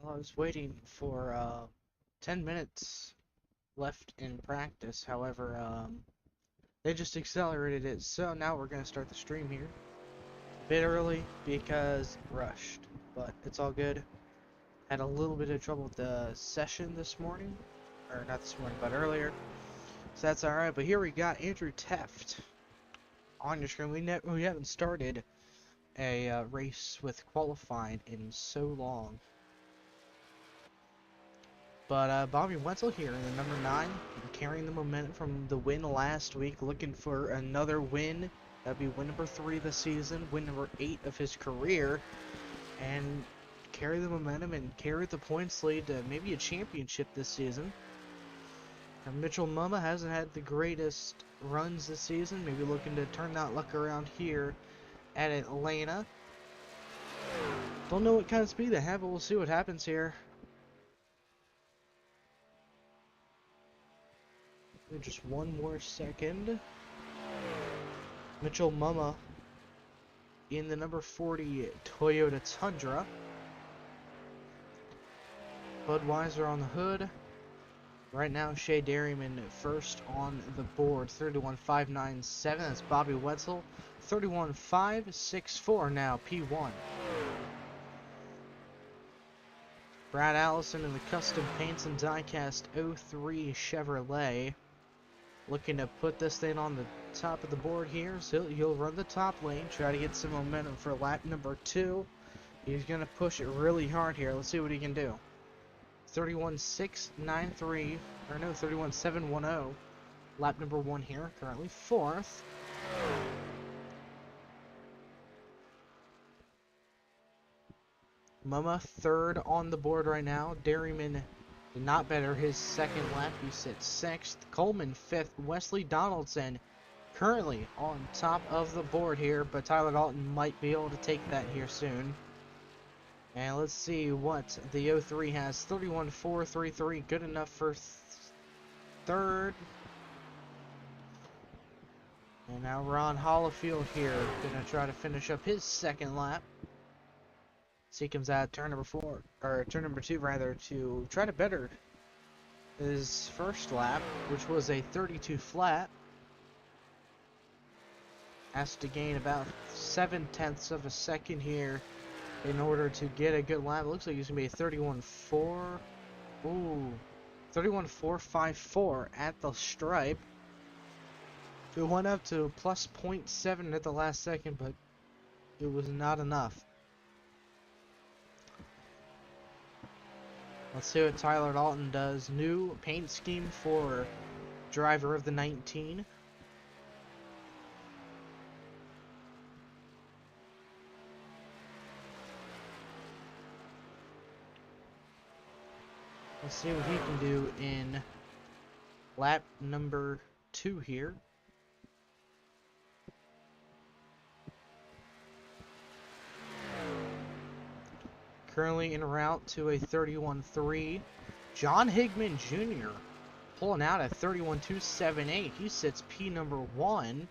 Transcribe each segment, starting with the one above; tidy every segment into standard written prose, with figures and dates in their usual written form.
Well, I was waiting for 10 minutes left in practice. However, they just accelerated it. So now we're going to start the stream here. A bit early because rushed, but it's all good. Had a little bit of trouble with the session this morning. Or not this morning, but earlier. So that's alright. But here we got Andrew Teft on your screen. We haven't started a race with qualifying in so long. But Bobby Wetzel here in the number 9, carrying the momentum from the win last week, looking for another win. That'd be win number 3 this season, win number 8 of his career, and carry the momentum and carry the points lead to maybe a championship this season. And Mitchell Mumma hasn't had the greatest runs this season, maybe looking to turn that luck around here at Atlanta. Don't know what kind of speed they have, but we'll see what happens here. Just one more second. Mitchell Mumma in the number 40 Toyota Tundra. Budweiser on the hood. Right now, Shea Dairyman first on the board. 31.597. That's Bobby Wetzel. 31.564 now, P1. Brad Allison in the custom paints and diecast 03 Chevrolet. Looking to put this thing on the top of the board here. So he'll run the top lane, try to get some momentum for lap number 2. He's going to push it really hard here. Let's see what he can do. 31.693, or no, 31.710. Lap number 1 here, currently 4th. Mumma 3rd on the board right now. Dairyman did not better his 2nd lap. He sits 6th. Coleman 5th. Wesley Donaldson currently on top of the board here, but Tyler Dalton might be able to take that here soon. And let's see what the 03 has. 31.433, good enough for 3rd. And now Ron Hollifield here, gonna try to finish up his 2nd lap. So he comes out turn number 4, or turn number 2 rather, to try to better his 1st lap, which was a 32 flat. Has to gain about 7/10 of a second here in order to get a good lap. It looks like he's gonna be a 31.4. Ooh, 31.454 at the stripe. It went up to plus 0.7 at the last second, but it was not enough. Let's see what Tyler Dalton does. New paint scheme for driver of the 19. Let's see what he can do in lap number 2 here. Currently en route to a 31.3. John Higman Jr. pulling out at 31.278. He sits P number 1.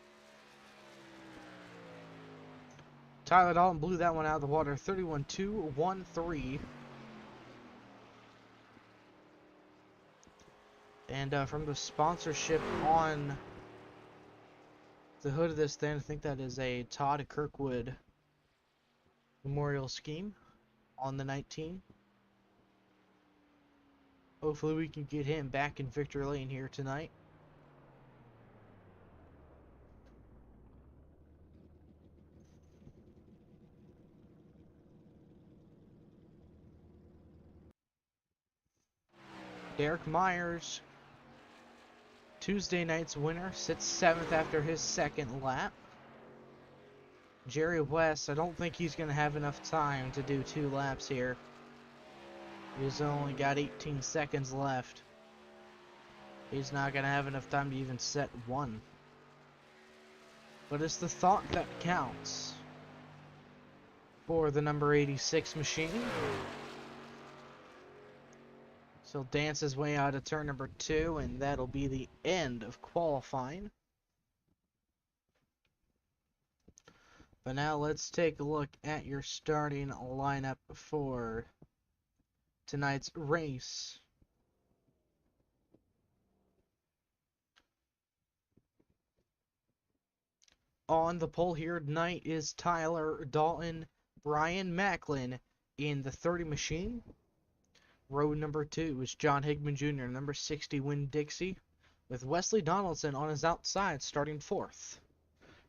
Tyler Dalton blew that one out of the water. 31.213. And from the sponsorship on the hood of this thing, I think that is a Todd Kirkwood memorial scheme on the 19. Hopefully we can get him back in victory lane here tonight. Derek Myers, Tuesday night's winner, sits 7th after his 2nd lap. Jerry West, I don't think he's going to have enough time to do 2 laps here. He's only got 18 seconds left. He's not going to have enough time to even set 1. But it's the thought that counts for the number 86 machine. So he'll dance his way out of turn number 2, and that'll be the end of qualifying. But now let's take a look at your starting lineup for tonight's race. On the pole here tonight is Tyler Dalton, Brian Macklin in the 30 machine. Row number 2 is John Higman Jr., number 60 Winn-Dixie, with Wesley Donaldson on his outside starting 4th.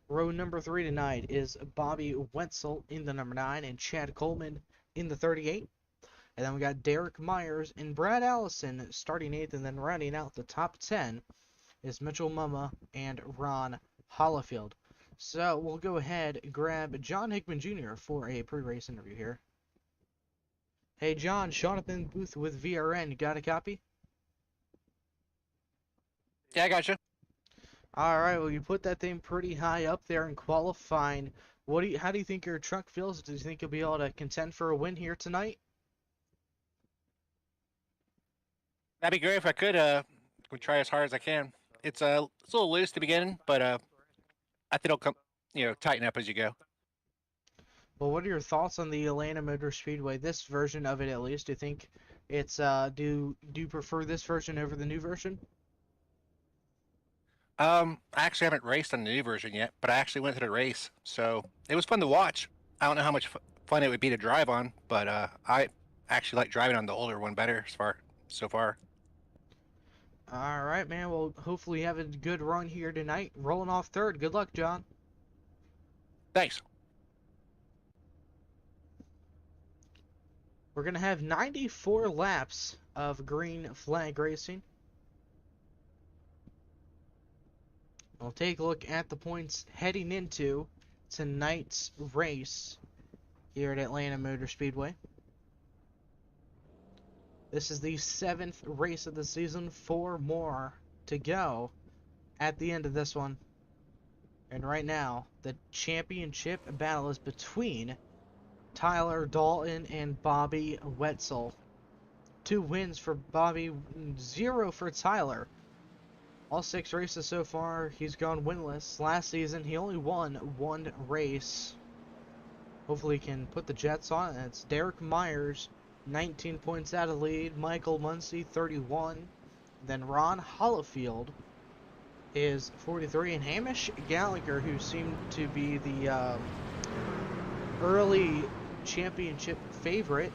Row number 3 tonight is Bobby Wetzel in the number 9 and Chad Coleman in the 38. And then we got Derek Myers and Brad Allison starting 8th, and then rounding out the top 10 is Mitchell Mumma and Ron Hollifield. So we'll go ahead and grab John Hickman Jr. for a pre-race interview here. Hey John, Sean up in the booth with VRN. You got a copy? Yeah, I gotcha. Alright, well you put that thing pretty high up there in qualifying. How do you think your truck feels? Do you think you'll be able to contend for a win here tonight? That'd be great if I could. We try as hard as I can. It's a little loose to begin, but I think it'll come, tighten up as you go. Well, what are your thoughts on the Atlanta Motor Speedway? This version of it, at least. Do you think it's do you prefer this version over the new version? I actually haven't raced on the new version yet, but I actually went to the race, so it was fun to watch. I don't know how much fun it would be to drive on, but I actually like driving on the older one better so far. All right, man. Well, hopefully you have a good run here tonight. Rolling off third. Good luck, John. Thanks. We're going to have 94 laps of green flag racing. We'll take a look at the points heading into tonight's race here at Atlanta Motor Speedway. This is the 7th race of the season. 4 more to go at the end of this one. And right now, the championship battle is between Tyler Dalton and Bobby Wetzel. 2 wins for Bobby, 0 for Tyler. All 6 races so far, he's gone winless. Last season, he only won 1 race. Hopefully he can put the Jets on. And it's Derek Myers, 19 points out of lead. Michael Muncie, 31. Then Ron Hollifield is 43. And Hamish Gallagher, who seemed to be the early championship favorite,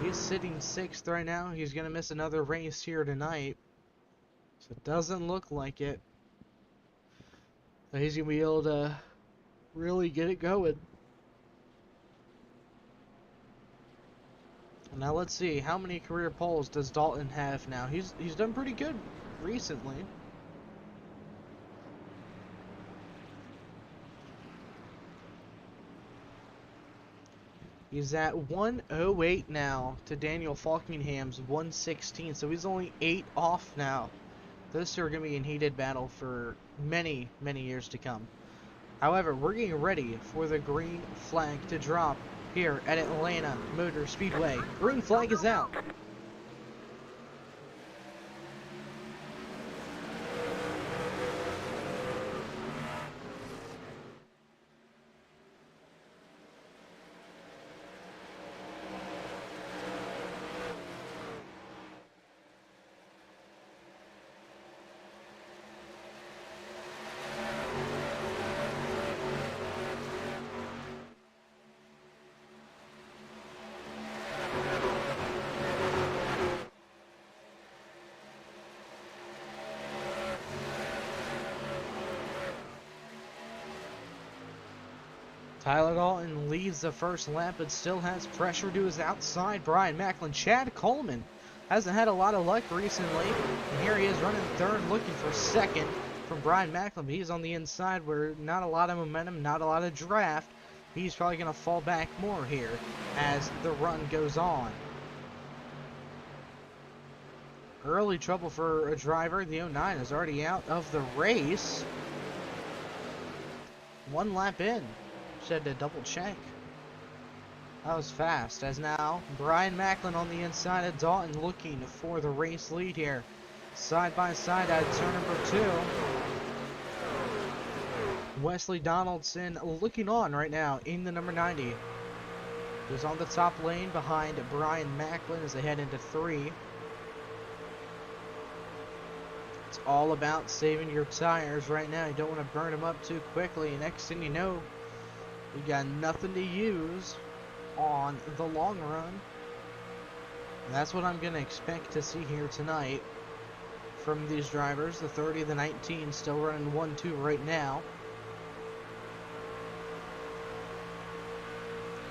he's sitting 6th right now. He's going to miss another race here tonight. So it doesn't look like it. But he's going to be able to really get it going. Now let's see, how many career poles does Dalton have now? He's done pretty good recently. He's at 108 now to Daniel Falkingham's 116, so he's only 8 off now. Those two are going to be in heated battle for many, many years to come. However, we're getting ready for the green flag to drop here at Atlanta Motor Speedway. Green flag is out. Tyler Dalton leads the first lap, but still has pressure to his outside. Brian Macklin. Chad Coleman hasn't had a lot of luck recently. And here he is running third, looking for second from Brian Macklin. He's on the inside where not a lot of momentum, not a lot of draft. He's probably going to fall back more here as the run goes on. Early trouble for a driver. The 09 is already out of the race. 1 lap in. Had to double check. That was fast. As now Brian Macklin on the inside of Dalton looking for the race lead here. Side by side at turn number 2. Wesley Donaldson looking on right now in the number 90. He's on the top lane behind Brian Macklin as they head into 3. It's all about saving your tires right now. You don't want to burn them up too quickly. Next thing you know, you got nothing to use on the long run. And that's what I'm going to expect to see here tonight from these drivers. The 30, the 19 still running 1-2 right now.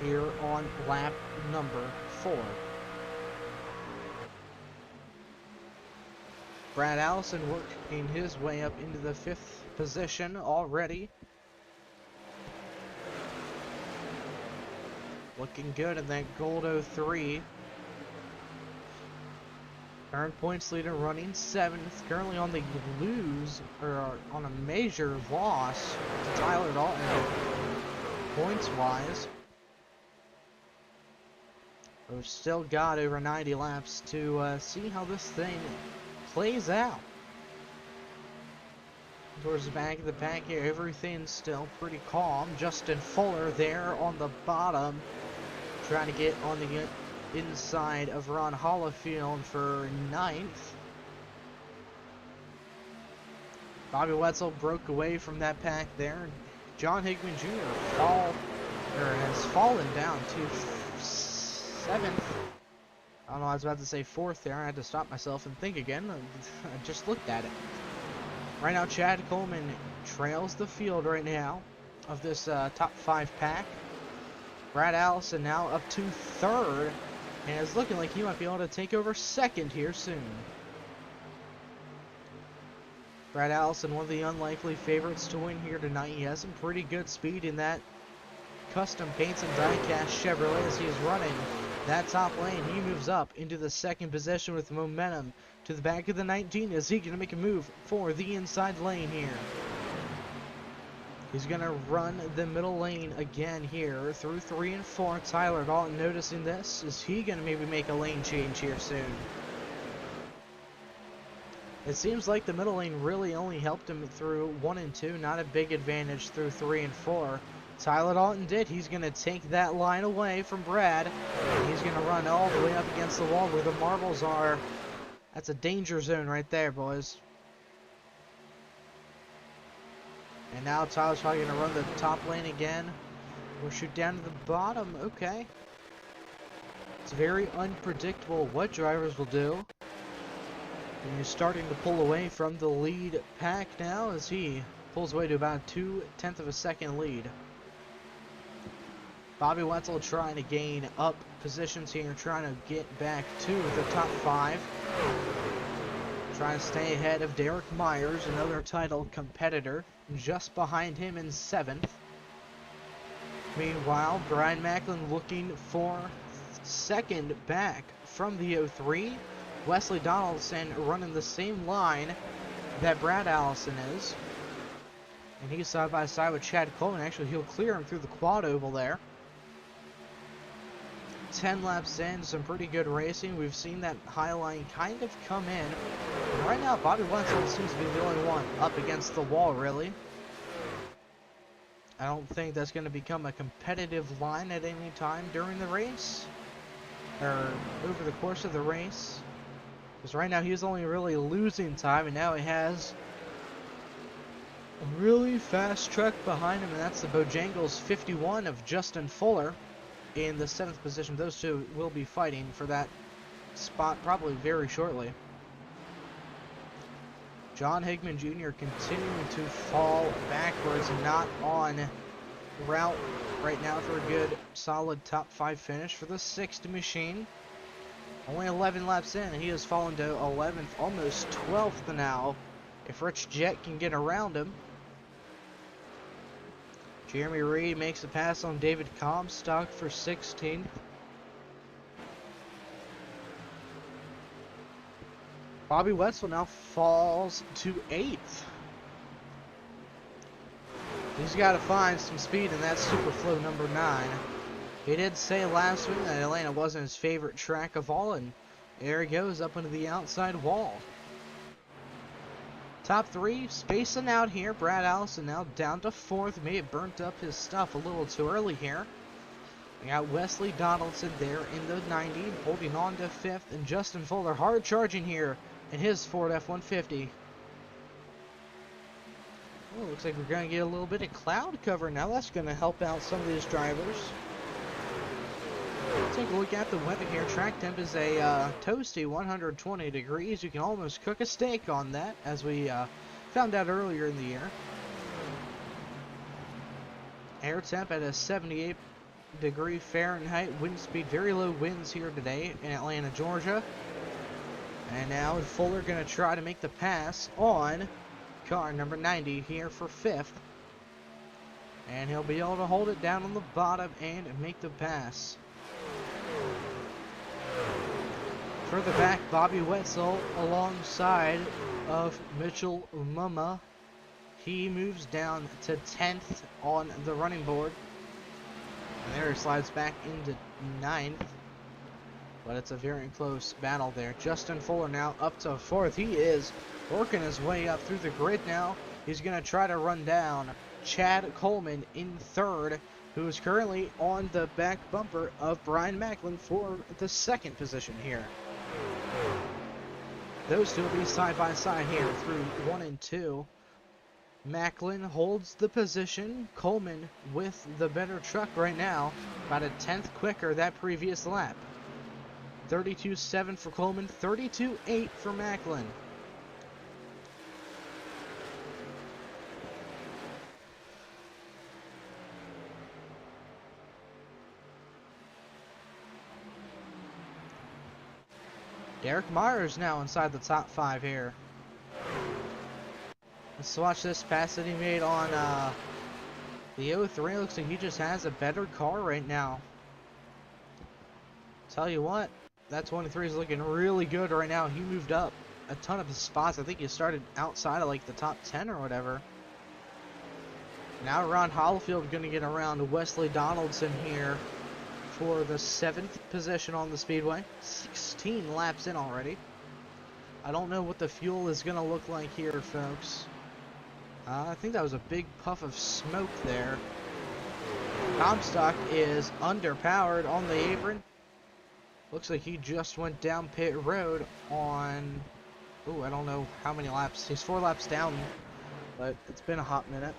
Here on lap number 4. Brad Allison working his way up into the 5th position already. Looking good in that gold 03. Current points leader running 7th. Currently on the lose, or on a major loss to Tyler Dalton points-wise. We've still got over 90 laps to see how this thing plays out. Towards the back of the pack here, everything's still pretty calm. Justin Fuller there on the bottom, trying to get on the inside of Ron Hollifield for 9th. Bobby Wetzel broke away from that pack there. John Hickman Jr. has fallen down to 7th. I don't know, I was about to say 4th there. I had to stop myself and think again. I just looked at it. Right now, Chad Coleman trails the field right now of this top 5 pack. Brad Allison now up to 3rd, and it's looking like he might be able to take over 2nd here soon. Brad Allison, one of the unlikely favorites to win here tonight. He has some pretty good speed in that custom paints and die-cast Chevrolet as he is running that top lane. He moves up into the 2nd position with momentum to the back of the 19. Is he going to make a move for the inside lane here? He's going to run the middle lane again here through 3 and 4. Tyler Dalton noticing this. Is he going to maybe make a lane change here soon? It seems like the middle lane really only helped him through 1 and 2. Not a big advantage through 3 and 4. Tyler Dalton did. He's going to take that line away from Brad. And he's going to run all the way up against the wall where the marbles are. That's a danger zone right there, boys. And now Tyler's probably going to run the top lane again. We'll shoot down to the bottom. Okay. It's very unpredictable what drivers will do. And he's starting to pull away from the lead pack now as he pulls away to about 0.2 of a second lead. Bobby Wetzel trying to gain up positions here, trying to get back to the top 5. Trying to stay ahead of Derek Myers, another title competitor, just behind him in 7th. Meanwhile, Brian Macklin looking for 2nd back from the 03. Wesley Donaldson running the same line that Brad Allison is. And he's side by side with Chad Coleman. Actually, he'll clear him through the quad oval there. 10 laps in, some pretty good racing. We've seen that high line kind of come in. And right now, Bobby Wetzel seems to be the only one up against the wall, really. I don't think that's going to become a competitive line at any time during the race. Or over the course of the race. Because right now, he's only really losing time, and now he has a really fast truck behind him, and that's the Bojangles 51 of Justin Fuller in the 7th position. Those two will be fighting for that spot probably very shortly. John Hickman Jr. continuing to fall backwards, not on route right now for a good solid top 5 finish for the 6th machine. Only 11 laps in, and he has fallen to 11th, almost 12th now, if Rich Jett can get around him. Jeremy Reed makes a pass on David Comstock for 16th. Bobby Wetzel now falls to 8th. He's got to find some speed in that Superflow number 9. He did say last week that Atlanta wasn't his favorite track of all, and there he goes up into the outside wall. Top 3 spacing out here. Brad Allison now down to 4th. May have burnt up his stuff a little too early here. We got Wesley Donaldson there in the 90, holding on to 5th, and Justin Fuller hard charging here in his Ford F-150. Oh, looks like we're going to get a little bit of cloud cover now. That's going to help out some of these drivers. Take a look at the weather here. Track temp is a toasty 120 degrees. You can almost cook a steak on that, as we found out earlier in the year. Air temp at a 78-degree Fahrenheit. Wind speed, very low winds here today in Atlanta, Georgia. And now Fuller going to try to make the pass on car number 90 here for 5th. And he'll be able to hold it down on the bottom and make the pass. Further back, Bobby Wetzel alongside of Mitchell Mumma. He moves down to 10th on the running board. And there he slides back into 9th. But it's a very close battle there. Justin Fuller now up to 4th. He is working his way up through the grid now. He's going to try to run down Chad Coleman in 3rd, who is currently on the back bumper of Brian Macklin for the 2nd position here. Those two will be side by side here through 1 and 2. Macklin holds the position. Coleman with the better truck right now, about a 10th quicker that previous lap. 32.7 for Coleman, 32.8 for Macklin. Derek Myers now inside the top 5 here. Let's watch this pass that he made on the 03. Looks like he just has a better car right now. Tell you what, that 23 is looking really good right now. He moved up a ton of his spots. I think he started outside of like the top 10 or whatever. Now Ron Hollifield going to get around Wesley Donaldson here for the 7th position on the speedway. 16 laps in already. I don't know what the fuel is going to look like here, folks. I think that was a big puff of smoke there. Comstock is underpowered on the apron. Looks like he just went down pit road on... Ooh, I don't know how many laps. He's 4 laps down, but it's been a hot minute.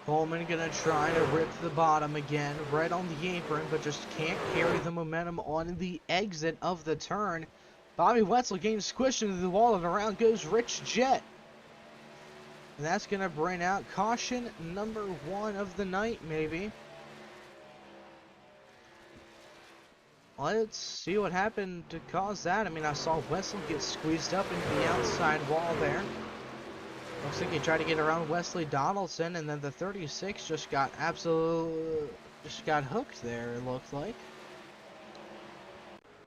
Coleman gonna try to rip the bottom again, right on the apron, but just can't carry the momentum on the exit of the turn. Bobby Wetzel getting squished into the wall, and around goes Rich Jett. And that's gonna bring out caution number 1 of the night, maybe. Let's see what happened to cause that. I mean, I saw Wetzel get squeezed up into the outside wall there. Looks like he tried to get around Wesley Donaldson, and then the 36 just got hooked there, it looked like.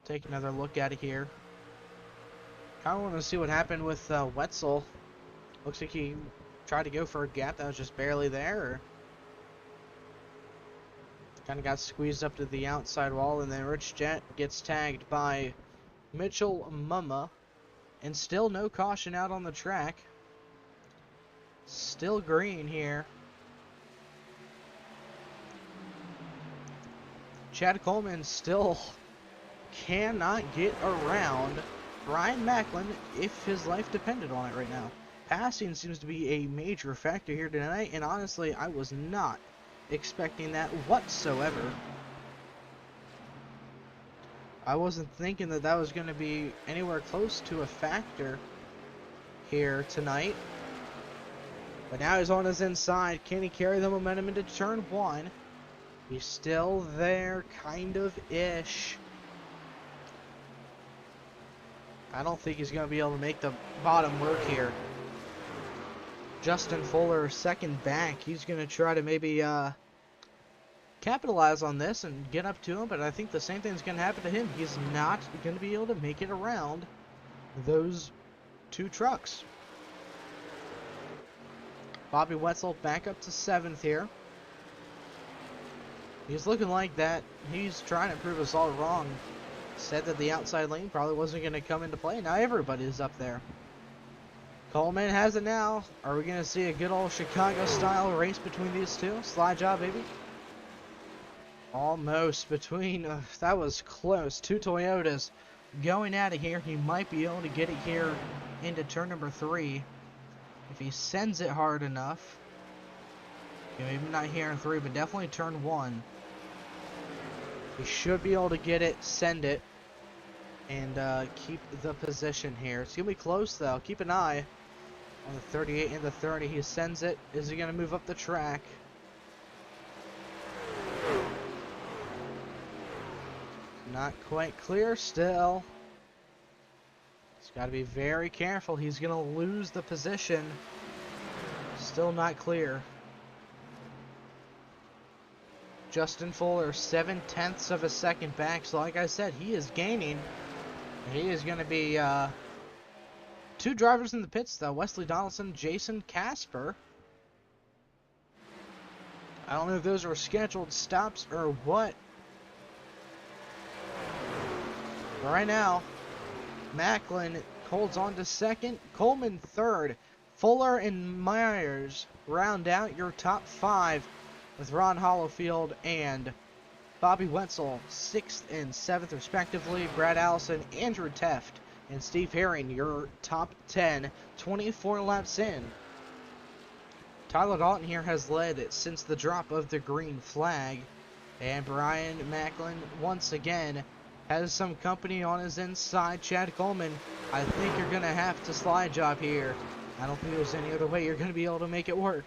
Take another look at it here. Kind of want to see what happened with Wetzel. Looks like he tried to go for a gap that was just barely there. Or kind of got squeezed up to the outside wall, and then Rich Jett gets tagged by Mitchell Mumma. And still no caution out on the track. Still green here. Chad Coleman still cannot get around Brian Macklin if his life depended on it right now. Passing seems to be a major factor here tonight, and honestly, I was not expecting that whatsoever. I wasn't thinking that that was going to be anywhere close to a factor here tonight. But now he's on his inside. Can he carry the momentum into turn 1? He's still there, kind of-ish. I don't think he's going to be able to make the bottom work here. Justin Fuller, second back. He's going to try to maybe capitalize on this and get up to him, but I think the same thing is going to happen to him. He's not going to be able to make it around those 2 trucks. Bobby Wetzel back up to 7th here. He's looking like that. He's trying to prove us all wrong. Said that the outside lane probably wasn't going to come into play. Now everybody's up there. Coleman has it now. Are we going to see a good old Chicago-style race between these two? Slide job, baby. Almost between. That was close. Two Toyotas going at it here. He might be able to get it here into turn number 3 if he sends it hard enough. Okay, maybe not here in 3, but definitely turn 1. He should be able to get it, send it, and keep the position here. It's going to be close, though. Keep an eye on the 38 and the 30. He sends it. Is he going to move up the track? Not quite clear still. He's got to be very careful. He's going to lose the position. Still not clear. Justin Fuller, 7/10 of a second back. So like I said, he is gaining. He is going to be two drivers in the pits, though. Wesley Donaldson, Jason Casper. I don't know if those were scheduled stops or what. But right now, Macklin holds on to second. Coleman third. Fuller and Myers round out your top 5 with Ron Hollowfield and Bobby Wetzel 6th and 7th respectively. Brad Allison, Andrew Teft, and Steve Herring, your top 10, 24 laps in. Tyler Dalton here has led since the drop of the green flag. And Brian Macklin, once again, has some company on his inside. Chad Coleman, I think you're going to have to slide job here. I don't think there's any other way you're going to be able to make it work.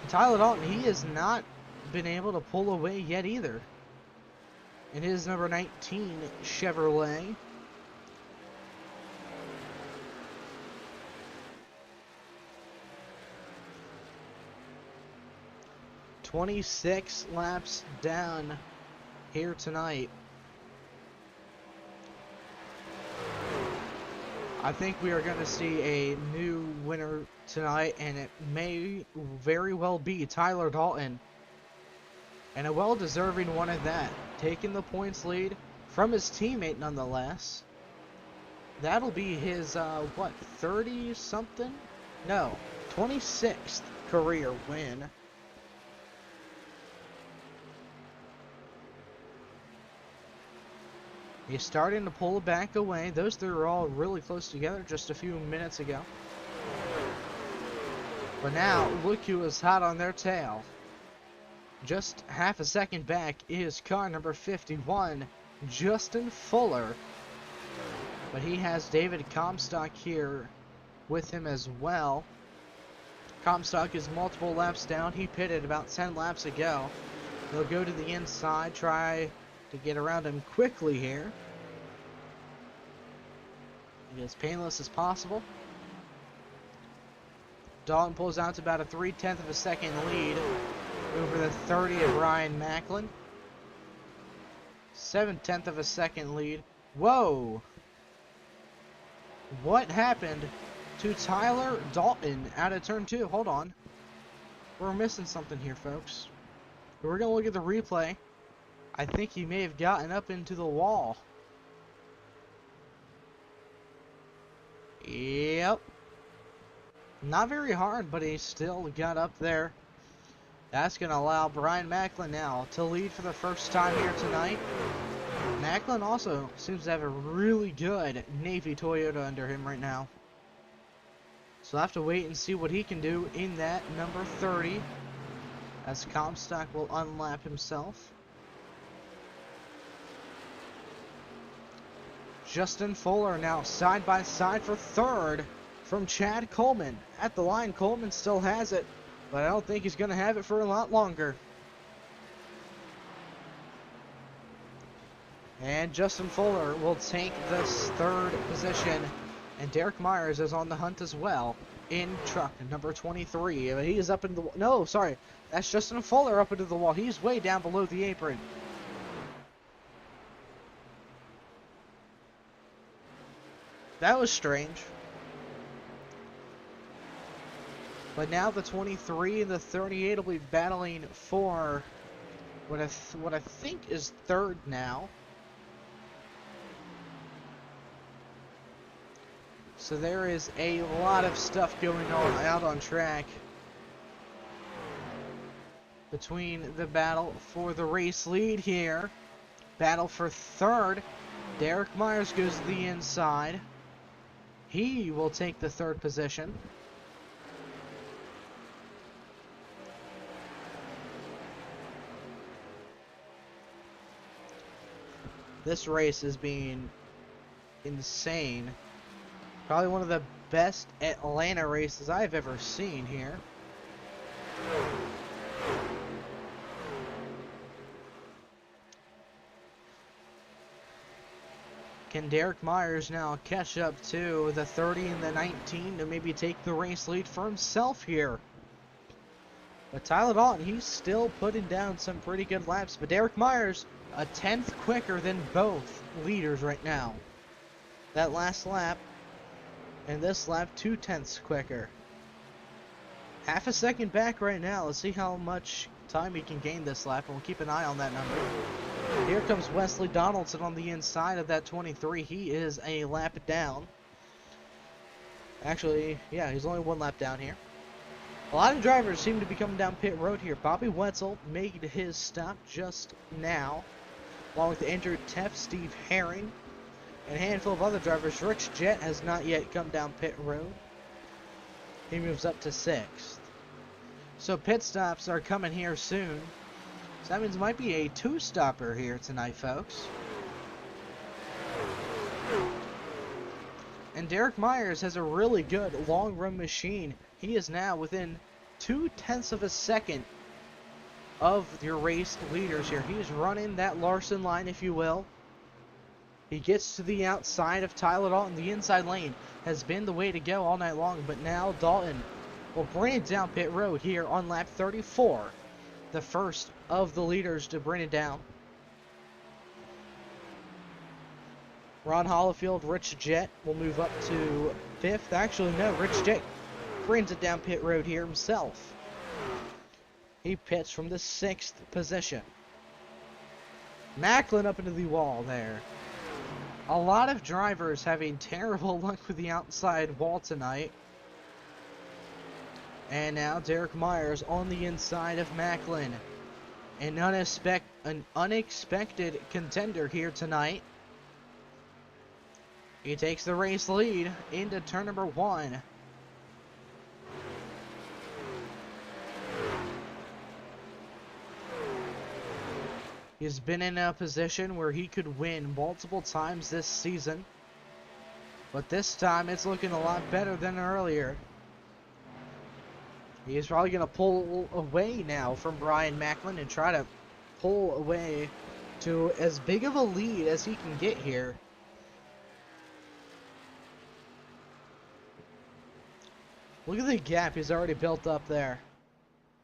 Tyler Dalton, he has not been able to pull away yet either. In his number 19 Chevrolet. "26 laps down here tonight." I think we are going to see a new winner tonight, and it may very well be Tyler Dalton. And a well-deserving one at that. Taking the points lead from his teammate nonetheless. That'll be his, what, 30-something? No, 26th career win. He's starting to pull back away. Those three were all really close together just a few minutes ago. But now, look who is hot on their tail. Just half a second back is car number 51, Justin Fuller. But he has David Comstock here with him as well. Comstock is multiple laps down. He pitted about 10 laps ago. They'll go to the inside, try to get around him quickly here. As painless as possible. Dalton pulls out to about a 3/10 of a second lead over the 30 of Ryan Macklin. 7/10 of a second lead. Whoa! What happened to Tyler Dalton out of turn 2? Hold on. We're missing something here, folks. We're going to look at the replay. I think he may have gotten up into the wall. Yep. Not very hard, but he still got up there. That's going to allow Brian Macklin now to lead for the first time here tonight. Macklin also seems to have a really good Navy Toyota under him right now. So I'll have to wait and see what he can do in that number 30 as Comstock will unlap himself. Justin Fuller now side by side for third from Chad Coleman. At the line, Coleman still has it, but I don't think he's going to have it for a lot longer. And Justin Fuller will take this third position, and Derek Myers is on the hunt as well in truck number 23. He is up into the wall. No, sorry, that's Justin Fuller up into the wall. He's way down below the apron. That was strange. But now the 23 and the 38 will be battling for what I think is third now. So there is a lot of stuff going on out on track between the battle for the race lead here. Battle for third. Derek Myers goes to the inside. He will take the third position. This race is being insane. Probably one of the best Atlanta races I've ever seen here. Can Derek Myers now catch up to the 30 and the 19 to maybe take the race lead for himself here? But Tyler Dalton, he's still putting down some pretty good laps. But Derek Myers, a 10th quicker than both leaders right now. That last lap and this lap, 2/10 quicker. Half a second back right now. Let's see how much time he can gain this lap, and we'll keep an eye on that number. Here comes Wesley Donaldson on the inside of that 23. He is a lap down. Actually, yeah, he's only one lap down here. A lot of drivers seem to be coming down pit road here. Bobby Wetzel made his stop just now, along with the injured Tef, Steve Herring, and a handful of other drivers. Rich Jett has not yet come down pit road. He moves up to 6th. So pit stops are coming here soon. So that means it might be a 2-stopper here tonight, folks. And Derek Myers has a really good long-run machine. He is now within 0.2 of a second of your race leaders here. He's running that Larson line, if you will. He gets to the outside of Tyler Dalton. The inside lane has been the way to go all night long, but now Dalton will bring it down pit road here on lap 34. The first of the leaders to bring it down. Ron Hollifield, Rich Jett will move up to 5th. Actually, no, Rich Jett brings it down pit road here himself. He pits from the 6th position. Macklin up into the wall there. A lot of drivers having terrible luck with the outside wall tonight. And now Derek Myers on the inside of Macklin. An unexpected contender here tonight. He takes the race lead into turn number 1. He's been in a position where he could win multiple times this season. But this time it's looking a lot better than earlier. He's probably going to pull away now from Brian Macklin and try to pull away to as big of a lead as he can get here. Look at the gap he's already built up there.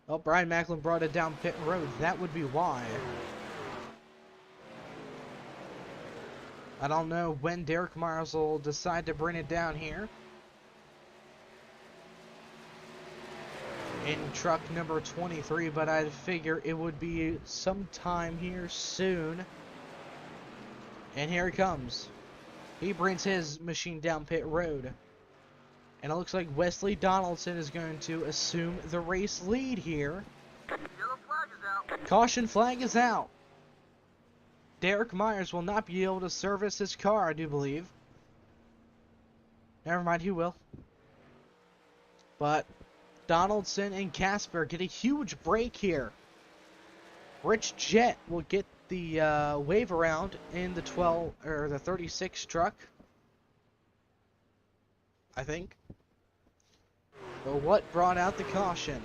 Oh, Brian Macklin brought it down pit road. That would be why. I don't know when Derek Myers will decide to bring it down here. In truck number 23, but I'd figure it would be sometime here soon. And here he comes. He brings his machine down pit road. And it looks like Wesley Donaldson is going to assume the race lead here. Yellow flag is out. Caution flag is out. Derek Myers will not be able to service his car, I do believe. Never mind, he will. But Donaldson and Casper get a huge break here. Rich Jett will get the wave around in the 36 truck, I think. But what brought out the caution?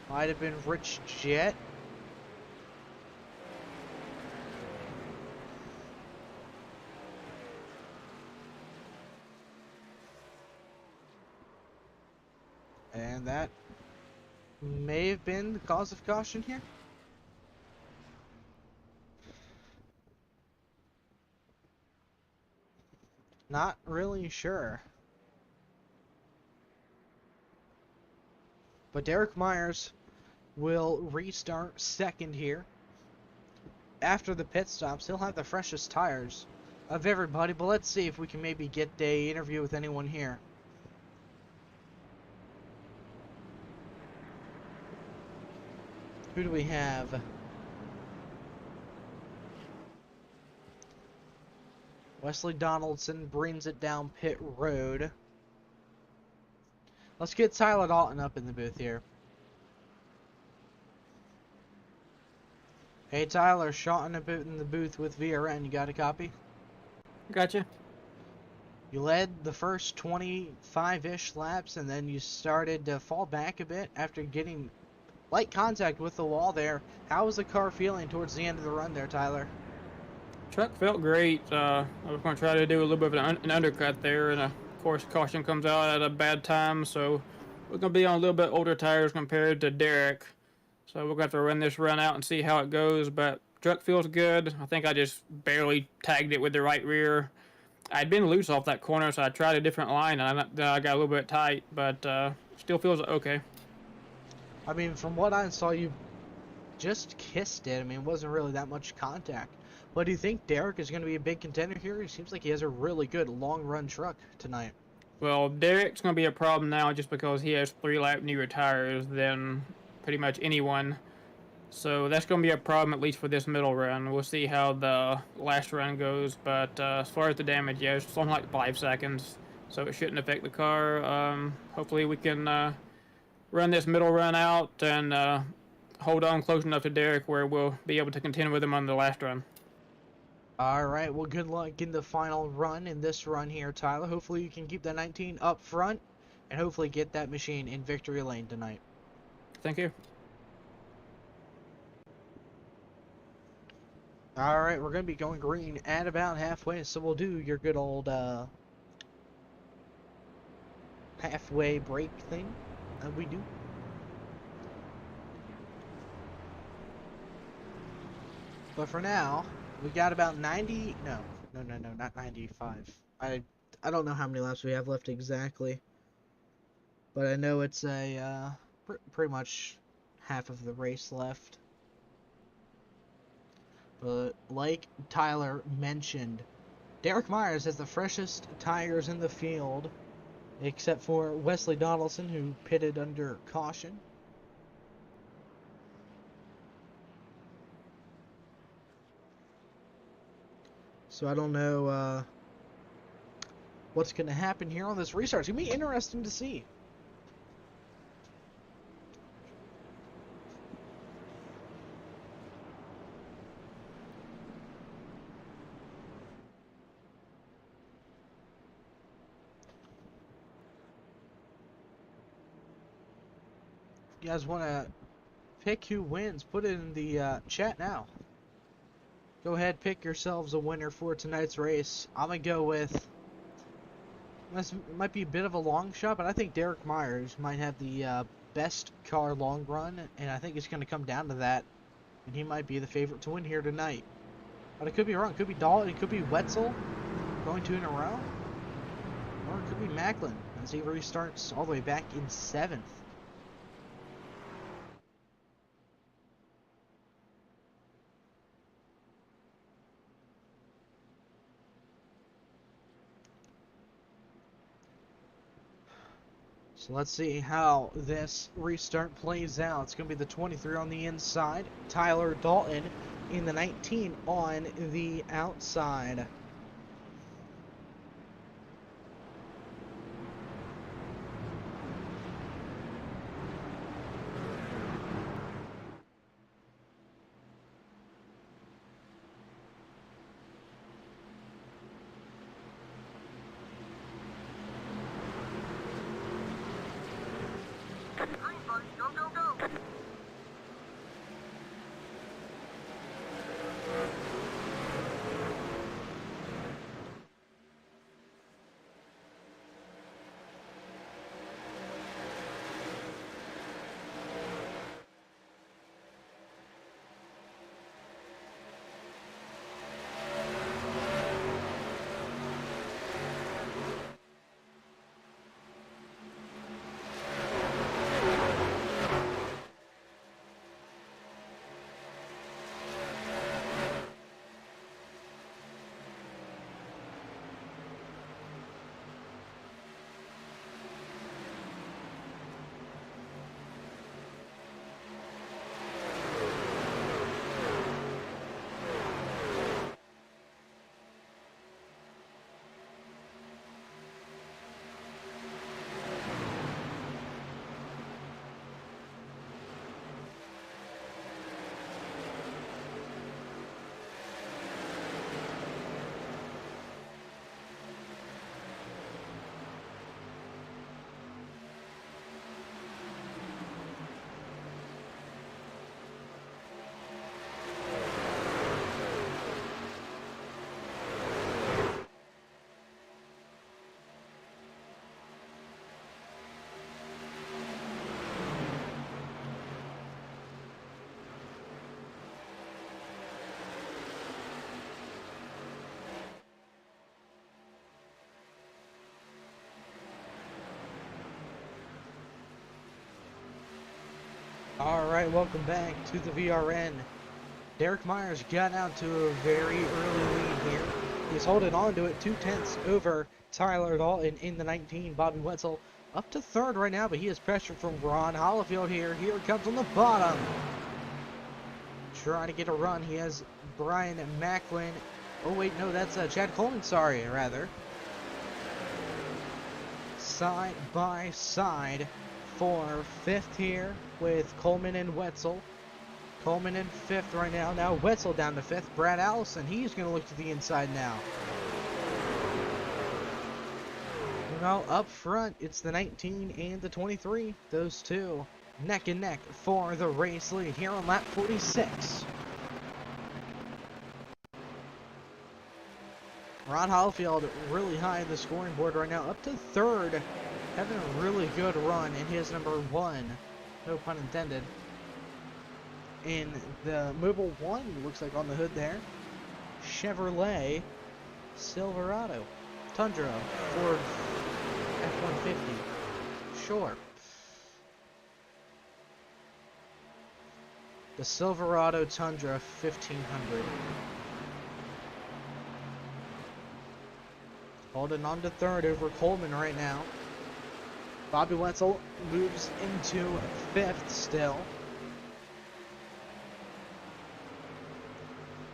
Might have been Rich Jett. And that may have been the cause of caution here. Not really sure. But Derek Myers will restart second here. After the pit stops, he'll have the freshest tires of everybody, but let's see if we can maybe get an interview with anyone here. Who do we have? Wesley Donaldson brings it down pit road. Let's get Tyler Dalton up in the booth here. Hey Tyler, shot in the booth with VRN. You got a copy? Gotcha. You led the first 25-ish laps, and then you started to fall back a bit after getting light contact with the wall there. How was the car feeling towards the end of the run there, Tyler? Truck felt great. I was going to try to do a little bit of an undercut there, and of course caution comes out at a bad time, so we're going to be on a little bit older tires compared to Derek. So we're going to have to run this run out and see how it goes, but truck feels good. I think I just barely tagged it with the right rear. I'd been loose off that corner, so I tried a different line, and I got a little bit tight, but still feels okay. I mean, from what I saw, you just kissed it. I mean, it wasn't really that much contact. But do you think Derek is going to be a big contender here? He seems like he has a really good long-run truck tonight. Well, Derek's going to be a problem now just because he has 3-lap newer tires than pretty much anyone. So that's going to be a problem at least for this middle run. We'll see how the last run goes. But as far as the damage, yeah, it's only like 5 seconds. So it shouldn't affect the car. Hopefully we can run this middle run out and hold on close enough to Derek where we'll be able to contend with him on the last run. Alright, well, good luck in the final run, in this run here, Tyler. Hopefully you can keep that 19 up front, and hopefully get that machine in victory lane tonight. Thank you. Alright, we're going to be going green at about halfway, so we'll do your good old halfway break thing that we do. But for now, we got about 90, no, not 95. I don't know how many laps we have left exactly. But I know it's a, pretty much half of the race left. But like Tyler mentioned, Derek Myers has the freshest tires in the field, except for Wesley Donaldson, who pitted under caution. So I don't know what's going to happen here on this restart. It's going to be interesting to see. If you guys want to pick who wins, put it in the chat now. Go ahead, pick yourselves a winner for tonight's race. I'm going to go with, this might be a bit of a long shot, but I think Derek Myers might have the best car long run, and I think it's going to come down to that, and he might be the favorite to win here tonight. But it could be wrong. It could be Dalton, it could be Wetzel going 2 in a row, or it could be Macklin as he restarts all the way back in 7th. So let's see how this restart plays out. It's going to be the 23 on the inside, Tyler Dalton in the 19 on the outside. Green, buddy. Go, go, go. Alright, welcome back to the VRN. Derek Myers got out to a very early lead here. He's holding on to it 2/10 over Tyler Dalton in the 19. Bobby Wetzel up to third right now, but he has pressure from Ron Hollifield here. Here it comes on the bottom. Trying to get a run. He has Brian Macklin. Oh wait, no, that's Chad Coleman, sorry, rather. Side by side for fifth here with Coleman and Wetzel. Coleman in fifth right now. Now Wetzel down to fifth. Brad Allison, he's going to look to the inside now. Well, up front, it's the 19 and the 23. Those two neck and neck for the race lead here on lap 46. Ron Hollifield really high in the scoring board right now, up to third, having a really good run in his number 1, no pun intended. In the Mobile 1, looks like on the hood there, Chevrolet Silverado, Tundra, Ford F-150, sure. The Silverado Tundra 1500. Holding on to third over Coleman right now. Bobby Wetzel moves into fifth still.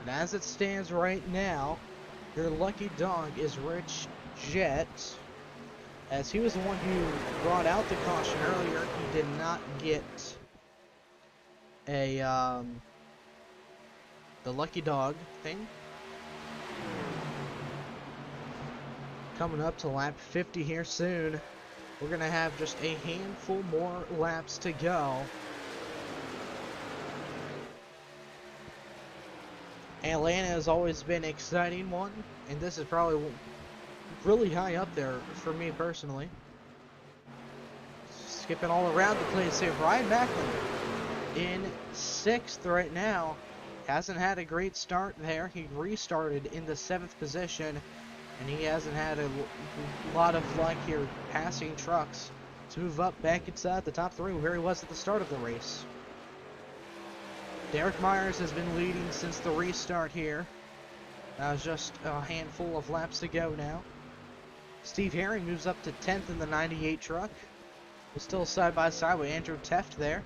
And as it stands right now, your lucky dog is Rich Jet. As he was the one who brought out the caution earlier, he did not get a the lucky dog thing. Coming up to lap 50 here soon. We're going to have just a handful more laps to go. Atlanta has always been an exciting one, and this is probably really high up there for me personally. Skipping all around the place here. Brian Macklin in sixth right now. Hasn't had a great start there. He restarted in the 7th position. And he hasn't had a lot of luck here passing trucks to move up back inside the top 3 where he was at the start of the race. Derek Myers has been leading since the restart here. Just a handful of laps to go now. Steve Herring moves up to 10th in the 98 truck. We're still side by side with Andrew Teft there.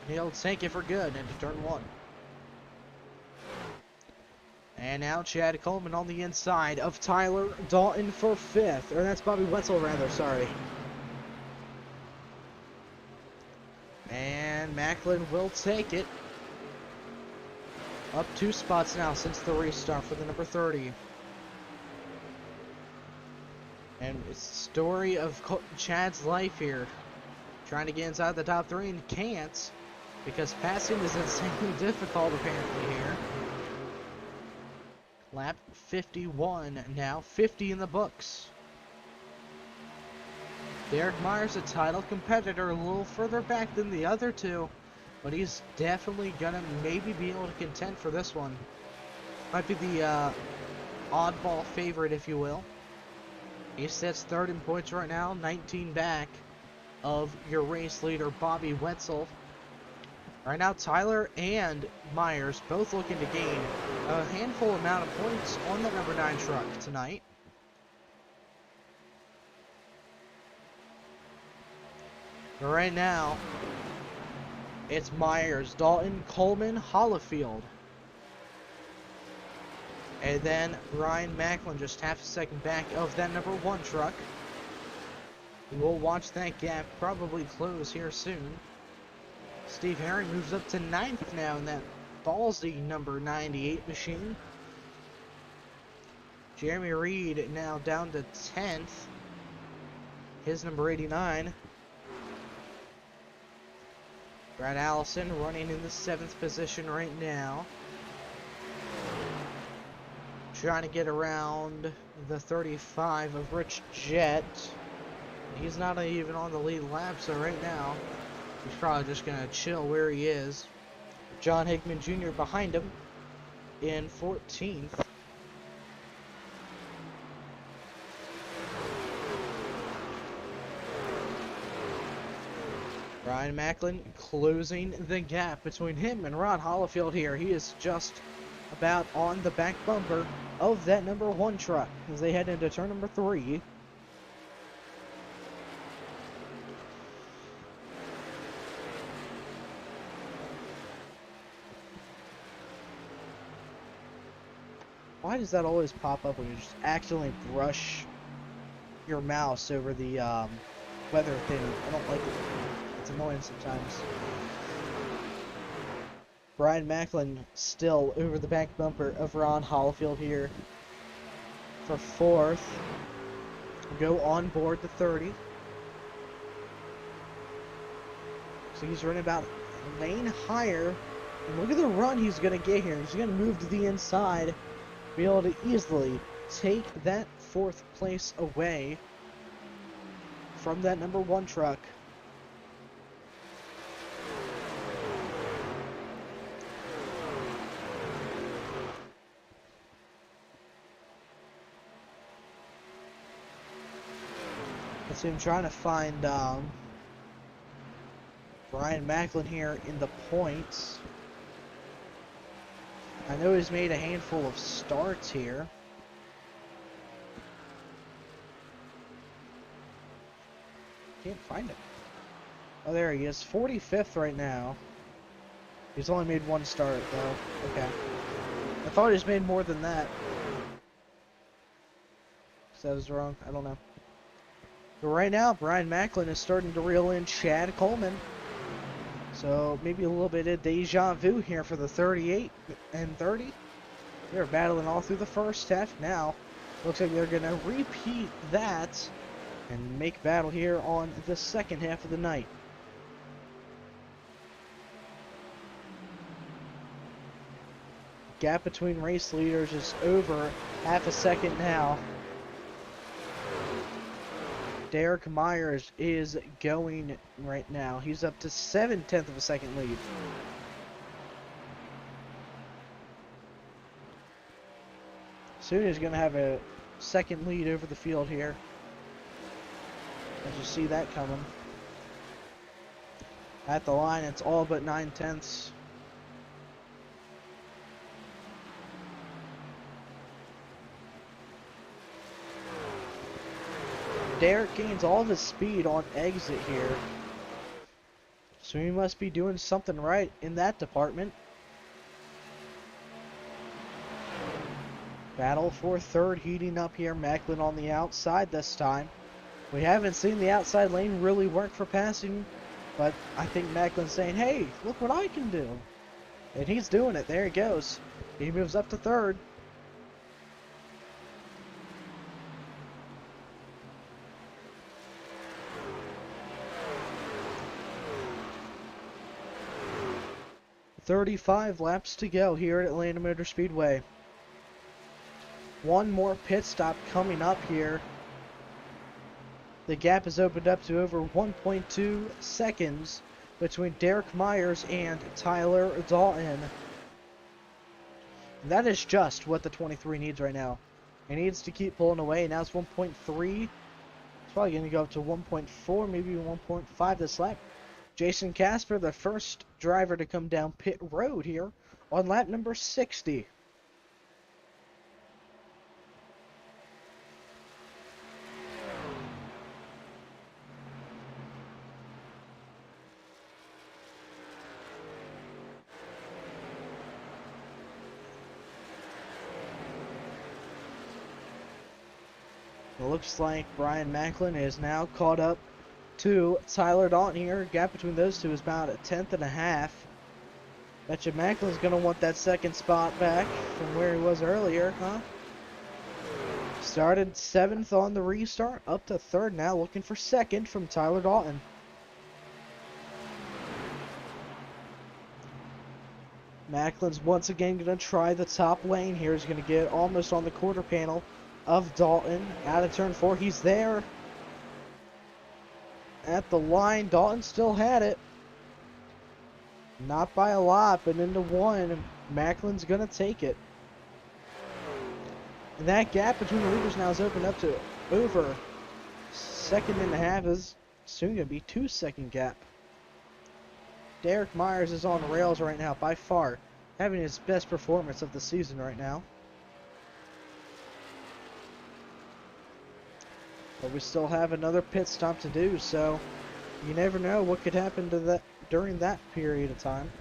And he'll take it for good into turn 1. And now Chad Coleman on the inside of Tyler Dalton for 5th. Or that's Bobby Wetzel rather, sorry. And Macklin will take it. Up 2 spots now since the restart for the number 30. And it's the story of Chad's life here. Trying to get inside the top 3 and can't. Because passing is insanely difficult apparently here. Lap 51 now, 50 in the books. Derek Myers, a title competitor, a little further back than the other two, but he's definitely gonna maybe be able to contend for this one. Might be the oddball favorite, if you will. He sits third in points right now, 19 back of your race leader, Bobby Wetzel. Right now, Tyler and Myers both looking to gain a handful amount of points on the number 9 truck tonight. But right now, it's Myers, Dalton, Coleman, Hollifield. And then Brian Macklin just half a second back of that number 1 truck. We'll watch that gap probably close here soon. Steve Herring moves up to 9th now in that ballsy number 98 machine. Jeremy Reed now down to 10th. His number 89. Brad Allison running in the 7th position right now. Trying to get around the 35 of Rich Jet. He's not even on the lead lap, so right now he's probably just going to chill where he is. John Hickman Jr. behind him in 14th. Brian Macklin closing the gap between him and Ron Hollifield here. He is just about on the back bumper of that number 1 truck as they head into turn number 3. Why does that always pop up when you just accidentally brush your mouse over the weather thing? I don't like it. It's annoying sometimes. Brian Macklin still over the back bumper of Ron Hollifield here for 4th. Go on board the 30. So he's running about a lane higher. And look at the run he's going to get here. He's going to move to the inside. Be able to easily take that 4th place away from that number 1 truck. Let's see, I'm trying to find Brian Macklin here in the points. I know he's made a handful of starts here. Can't find him. Oh, there he is. 45th right now. He's only made 1 start, though. Okay. I thought he's made more than that. So that was wrong. I don't know. But right now, Brian Macklin is starting to reel in Chad Coleman. So maybe a little bit of deja vu here for the 38 and 30. They're battling all through the first half now. Looks like they're going to repeat that and make battle here on the second half of the night. Gap between race leaders is over half a second now. Derek Myers is going right now. He's up to 7/10 of a second lead. Soon he's going to have a second lead over the field here. As you see that coming. At the line, it's all but 9/10. Derek gains all of his speed on exit here. So he must be doing something right in that department. Battle for 3rd heating up here. Macklin on the outside this time. We haven't seen the outside lane really work for passing, but I think Macklin's saying, hey, look what I can do. And he's doing it. There he goes. He moves up to 3rd. "35 laps to go here at Atlanta Motor Speedway. One more pit stop coming up here. The gap has opened up to over 1.2 seconds between Derek Myers and Tyler Dalton. And that is just what the 23 needs right now. It needs to keep pulling away. Now it's 1.3. It's probably going to go up to 1.4, maybe 1.5 this lap. Jason Casper, the first driver to come down pit road here on lap number 60. It looks like Brian Macklin is now caught up to Tyler Dalton here. Gap between those two is about 1/10 and a half. Bet you Macklin's going to want that second spot back from where he was earlier, huh? Started 7th on the restart, up to 3rd now, looking for 2nd from Tyler Dalton. Macklin's once again going to try the top lane here. He's going to get almost on the quarter panel of Dalton. Out of turn 4, he's there. At the line, Dalton still had it. Not by a lot, but into 1. Macklin's going to take it. And that gap between the leaders now is opened up to over 1.5 seconds. Is soon going to be 2-second gap. Derek Myers is on rails right now, by far. Having his best performance of the season right now. But we still have another pit stop to do, so you never know what could happen to that during that period of time.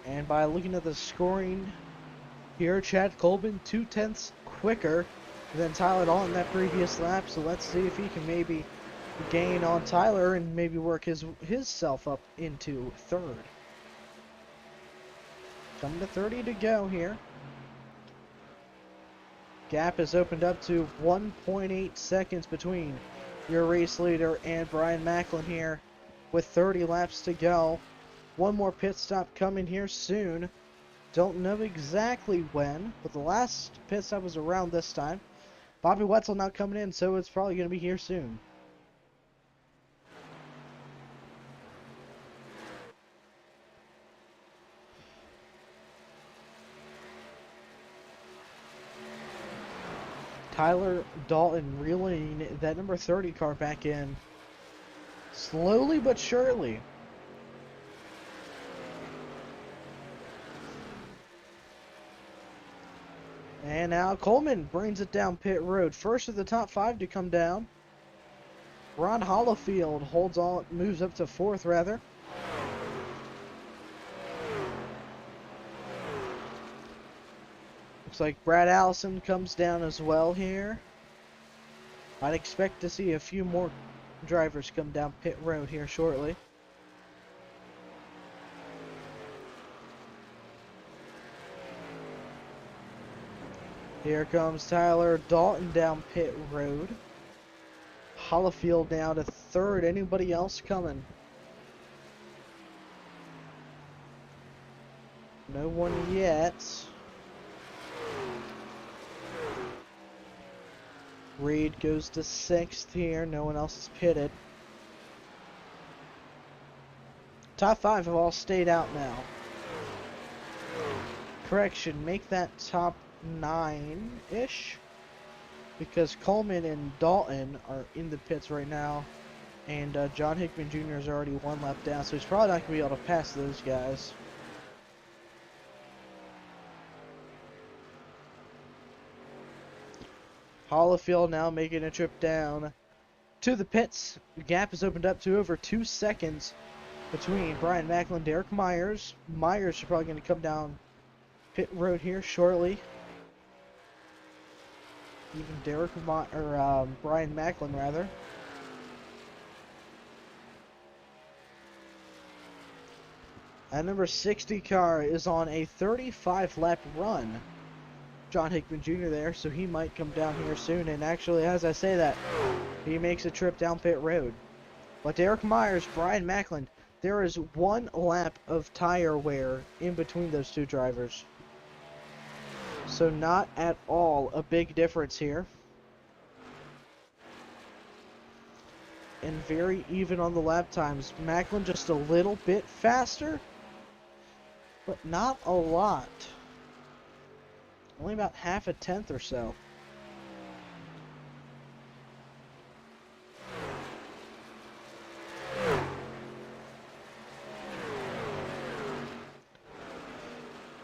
And by looking at the scoring here, Chad Coleman 2/10 quicker than Tyler Dalton that previous lap. So let's see if he can maybe gain on Tyler and maybe work his self up into third. Coming to 30 to go here. Gap has opened up to 1.8 seconds between your race leader and Brian Macklin here with 30 laps to go. One more pit stop coming here soon. Don't know exactly when, but the last pit stop was around this time. Bobby Wetzel not coming in, so it's probably going to be here soon. Tyler Dalton reeling that number 30 car back in. Slowly but surely. And now Coleman brings it down pit road. First of the top 5 to come down. Ron Hollifield holds on, moves up to 4th rather. Looks like Brad Allison comes down as well here. I'd expect to see a few more drivers come down pit road here shortly. Here comes Tyler Dalton down pit road. Hollifield down to 3rd. Anybody else coming? No one yet. Reed goes to 6th here. No one else is pitted. Top 5 have all stayed out now. Correction, make that top 9-ish. Because Coleman and Dalton are in the pits right now. And John Hickman Jr. is already 1 lap down. So he's probably not going to be able to pass those guys. Hollifield now making a trip down to the pits. The gap has opened up to over 2 seconds between Brian Macklin and Derek Myers. Myers is probably going to come down pit road here shortly. Even Brian Macklin rather. That number 60 car is on a 35 lap run. John Hickman Jr. there, so he might come down here soon. And actually, as I say that, he makes a trip down pit road. But Derek Myers, Brian Macklin, there is 1 lap of tire wear in between those 2 drivers. So not at all a big difference here. And very even on the lap times. Macklin just a little bit faster, but not a lot. Only about half a tenth or so.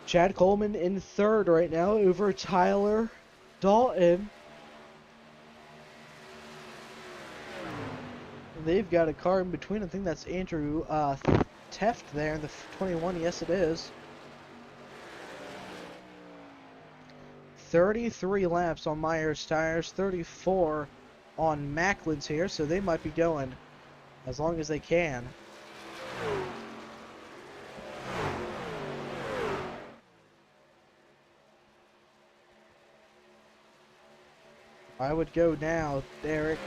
Chad Coleman in 3rd right now over Tyler Dalton. They've got a car in between. I think that's Andrew Teft there in the 21. Yes, it is. 33 laps on Myers' tires, 34 on Macklin's here, so they might be going as long as they can. I would go now, Derek.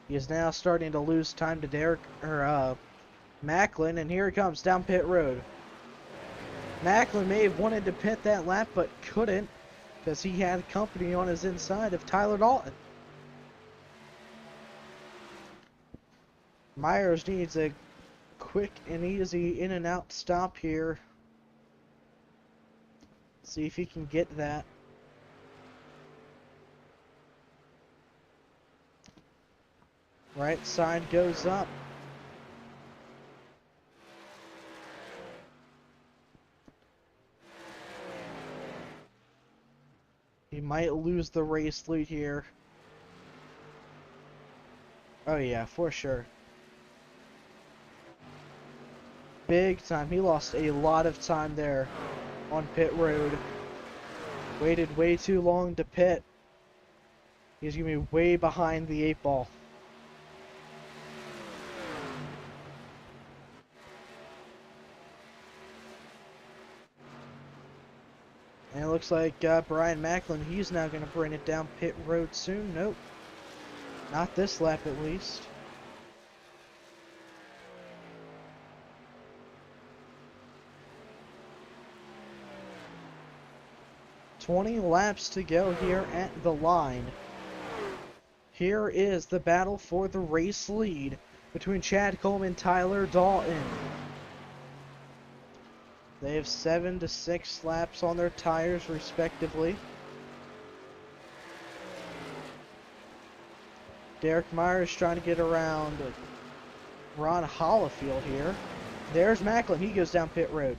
He is now starting to lose time to Macklin, and here he comes down pit road. Macklin may have wanted to pit that lap, but couldn't because he had company on his inside of Tyler Dalton. Myers needs a quick and easy in and out stop here. See if he can get that. Right side goes up. He might lose the race lead here. Oh yeah, for sure. Big time. He lost a lot of time there on pit road. Waited way too long to pit. He's going to be way behind the 8 ball. And it looks like Brian Macklin, he's now going to bring it down pit road soon. Nope. Not this lap at least. "20 laps to go here at the line. Here is the battle for the race lead between Chad Coleman and Tyler Dalton. They have 7 to 6 laps on their tires respectively. Derek Myers trying to get around Ron Hollifield here. There's Macklin. He goes down pit road.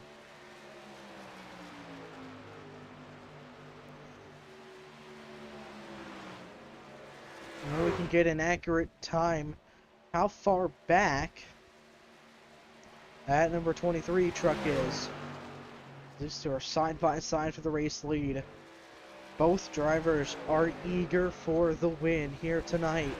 Now we can get an accurate time. How far back that number 23 truck is. These two are side by side for the race lead. Both drivers are eager for the win here tonight.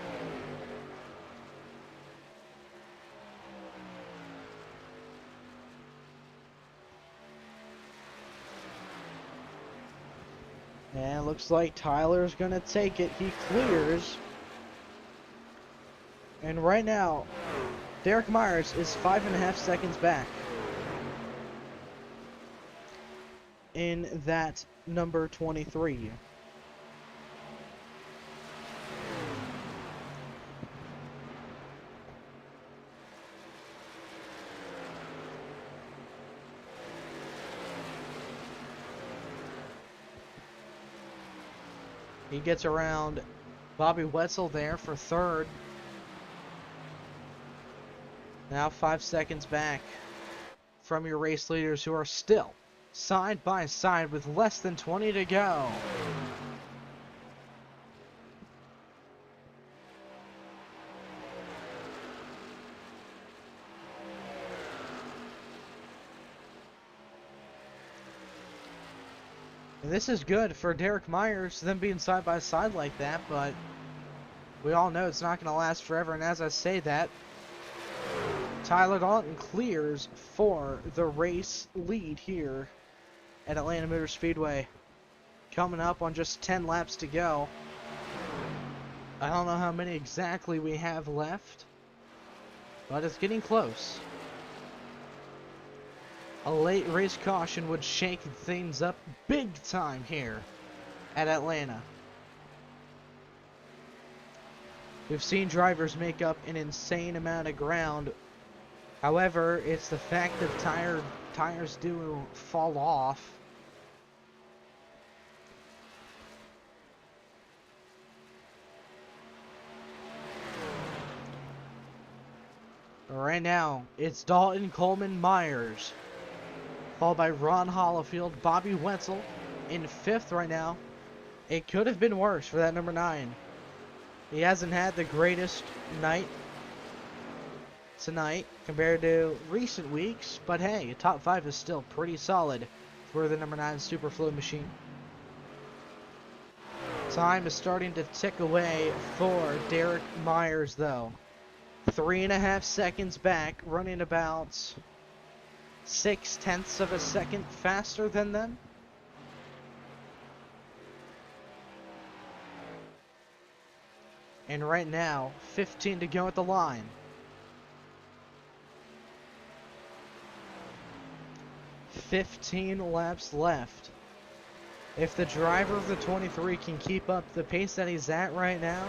And it looks like Tyler's gonna take it. He clears. And right now, Derek Myers is 5.5 seconds back in that number 23. He gets around Bobby Wetzel there for third. Now 5 seconds back from your race leaders, who are still side by side with less than 20 to go. And this is good for Derek Myers, them being side by side like that, but we all know it's not going to last forever. And as I say that, Tyler Dalton clears for the race lead here at Atlanta Motor Speedway. Coming up on just 10 laps to go. I don't know how many exactly we have left, but it's getting close. A late race caution would shake things up big time here at Atlanta. We've seen drivers make up an insane amount of ground. However, it's the fact that tires do fall off. Right now, it's Dalton, Coleman, Myers, followed by Ron Hollifield, Bobby Wetzel in 5th right now. It could have been worse for that number 9. He hasn't had the greatest night tonight compared to recent weeks, but hey, top 5 is still pretty solid for the number 9 Superfluid machine. Time is starting to tick away for Derek Myers though. 3.5 seconds back, running about 0.6 of a second faster than them. And right now, 15 to go at the line. "15 laps left. If the driver of the 23 can keep up the pace that he's at right now,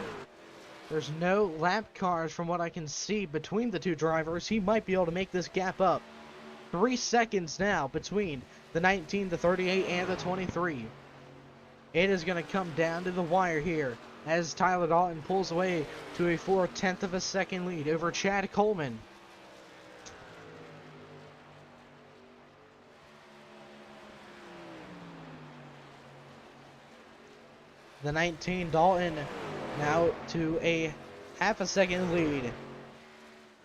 there's no lap cars from what I can see between the two drivers. He might be able to make this gap up. 3 seconds now between the 19, the 38, and the 23. It is going to come down to the wire here as Tyler Dalton pulls away to a 4/10 of a second lead over Chad Coleman. The 19 Dalton now to a half a second lead.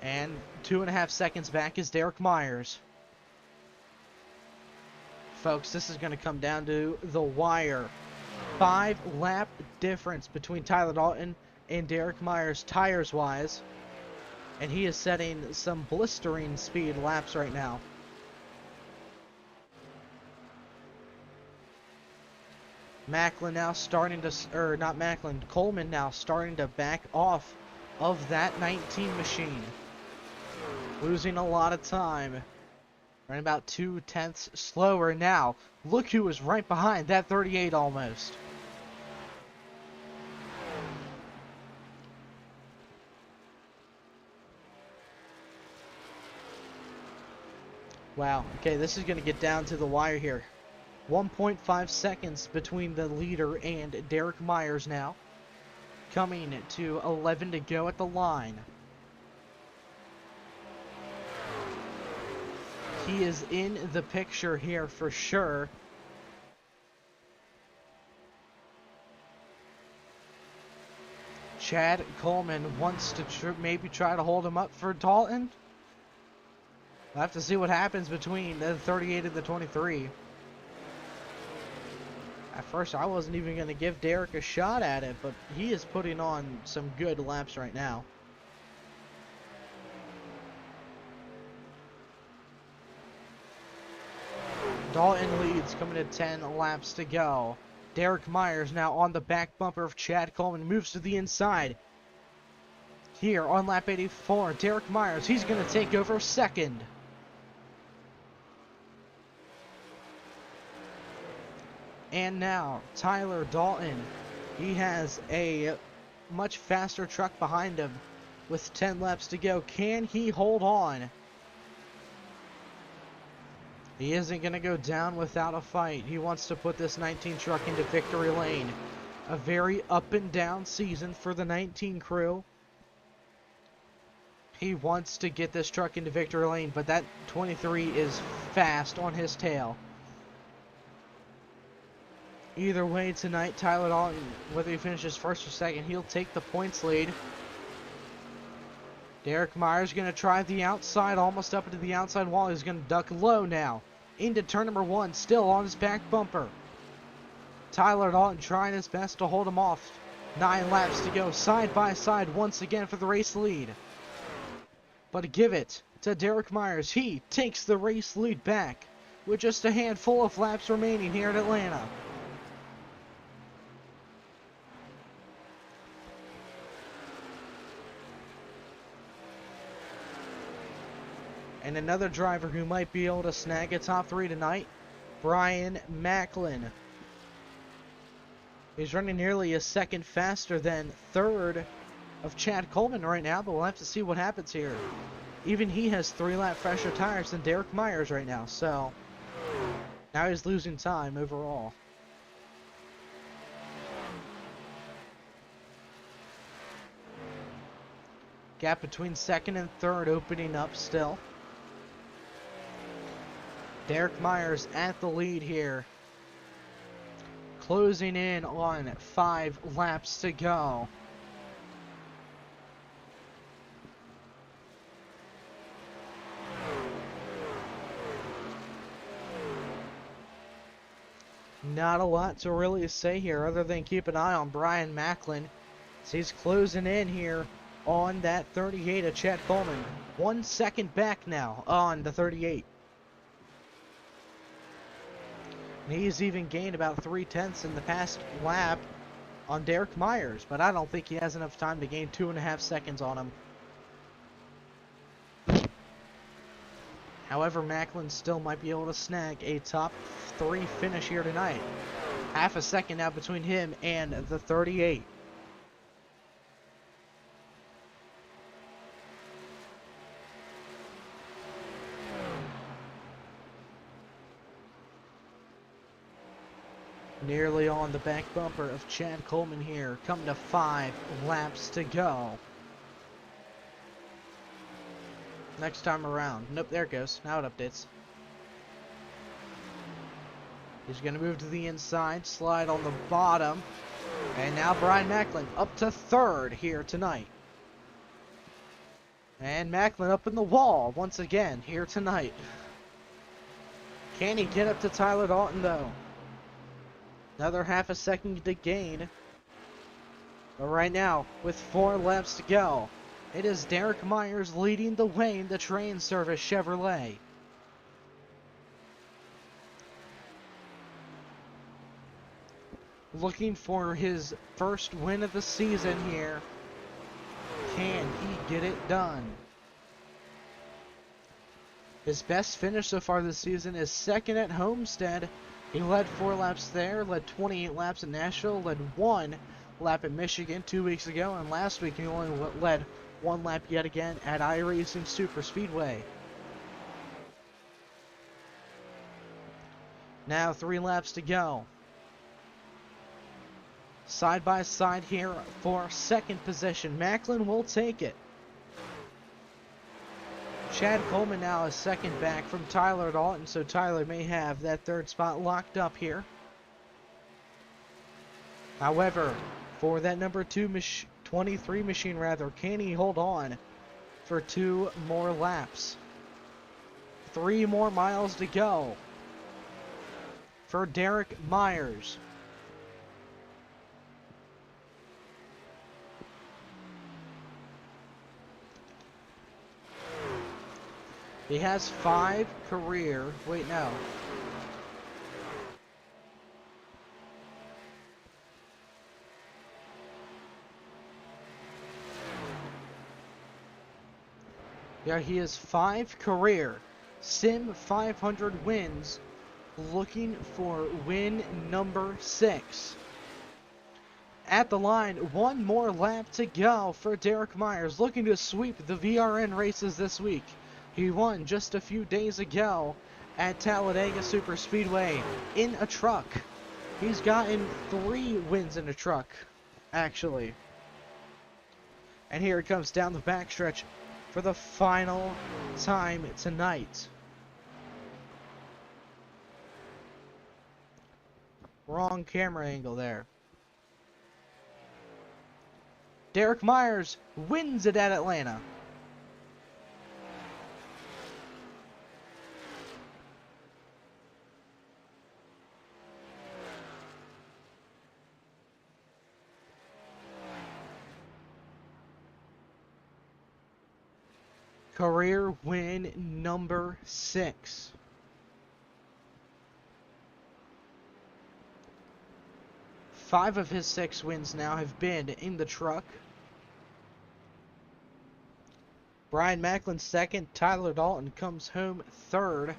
And 2.5 seconds back is Derek Myers. Folks, this is going to come down to the wire. 5-lap difference between Tyler Dalton and Derek Myers tires-wise. And he is setting some blistering speed laps right now. Macklin now starting to, or not Macklin, Coleman now starting to back off of that 19 machine. Losing a lot of time. Running about 2/10 slower now. Look who was right behind that 38 almost. Wow. Okay, this is going to get down to the wire here. 1.5 seconds between the leader and Derek Myers now. Coming to 11 to go at the line. He is in the picture here for sure. Chad Coleman wants to maybe try to hold him up for Dalton. We'll have to see what happens between the 38 and the 23. At first, I wasn't even going to give Derek a shot at it, but he is putting on some good laps right now. Dalton leads, coming to 10 laps to go. Derek Myers now on the back bumper of Chad Coleman, moves to the inside. Here on lap 84, Derek Myers, he's going to take over second. And now, Tyler Dalton, he has a much faster truck behind him with 10 laps to go. Can he hold on? He isn't going to go down without a fight. He wants to put this 19 truck into victory lane. A very up and down season for the 19 crew. He wants to get this truck into victory lane, but that 23 is fast on his tail. Either way tonight, Tyler Dalton, whether he finishes first or second, he'll take the points lead. Derek Myers going to try the outside, almost up into the outside wall. He's going to duck low now. Into turn number 1, still on his back bumper. Tyler Dalton trying his best to hold him off. 9 laps to go, side by side once again for the race lead. But give it to Derek Myers. He takes the race lead back with just a handful of laps remaining here at Atlanta. And another driver who might be able to snag a top 3 tonight, Brian Macklin. He's running nearly a second faster than third of Chad Coleman right now, but we'll have to see what happens here. Even he has 3-lap fresher tires than Derek Myers right now, so now he's losing time overall. Gap between second and third opening up still. Derek Myers at the lead here. Closing in on 5 laps to go. Not a lot to really say here other than keep an eye on Brian Macklin as he's closing in here on that 38 of Chad Coleman. 1 second back now on the 38. And he's even gained about 3/10 in the past lap on Derek Myers, but I don't think he has enough time to gain 2.5 seconds on him. However, Macklin still might be able to snag a top 3 finish here tonight. Half a second now between him and the 38. Nearly on the back bumper of Chad Coleman here. Coming to 5 laps to go. Next time around. Nope, there it goes. Now it updates. He's going to move to the inside, slide on the bottom. And now Brian Macklin up to 3rd here tonight. And Macklin up in the wall once again here tonight. Can he get up to Tyler Dalton though? Another half a second to gain. But right now, with 4 laps to go, it is Derek Myers leading the way in the train service Chevrolet. Looking for his first win of the season here. Can he get it done? His best finish so far this season is 2nd at Homestead. He led 4 laps there, led 28 laps at Nashville, led 1 lap at Michigan 2 weeks ago, and last week he only led 1 lap yet again at iRacing Superspeedway. Now 3 laps to go. Side by side here for 2nd position. Macklin will take it. Chad Coleman now is 2nd back from Tyler Dalton, so Tyler may have that 3rd spot locked up here. However, for that number 23 machine rather, can he hold on for 2 more laps? 3 more miles to go for Derek Myers. He has 5 career. Wait, no. Yeah, he has 5 career Sim500 wins, looking for win number 6. At the line, 1 more lap to go for Derek Myers, looking to sweep the VRN races this week. He won just a few days ago at Talladega Superspeedway in a truck. He's gotten 3 wins in a truck, actually. And here it comes down the backstretch for the final time tonight. Wrong camera angle there. Derek Myers wins it at Atlanta. Career win number 6. Five of his 6 wins now have been in the truck. Brian Macklin 2nd. Tyler Dalton comes home 3rd.